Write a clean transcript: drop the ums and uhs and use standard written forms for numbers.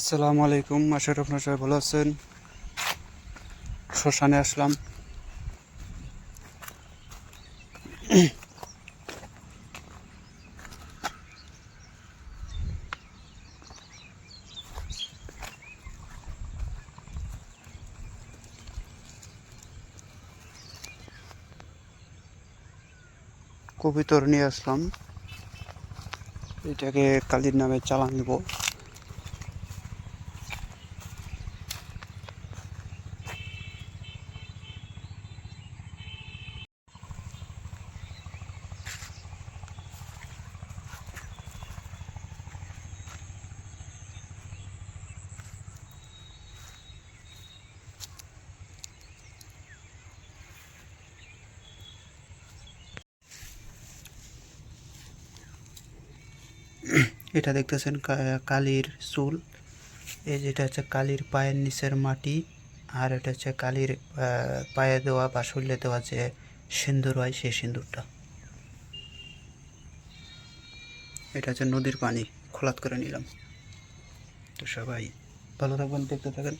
আসসালামু আলাইকুম, আশা করি আপনারা সবাই ভালো আছেন। শ্মশানে আসলাম। কবুতর নিয়ে আসলাম, এটাকে কালীর নামে চালান দেব। এটা দেখতেছেন কালীর চুল। এই যেটা হচ্ছে কালীর পায়ের নিচের মাটি, আর এটা হচ্ছে কালীর পায়ে দেওয়া বা শরীরে দেওয়া যে সিঁদুর হয়, সেই সিঁদুরটা। এটা হচ্ছে নদীর পানি, খোলাত করে নিলাম। তো সবাই ভালো থাকবেন, দেখতে থাকেন।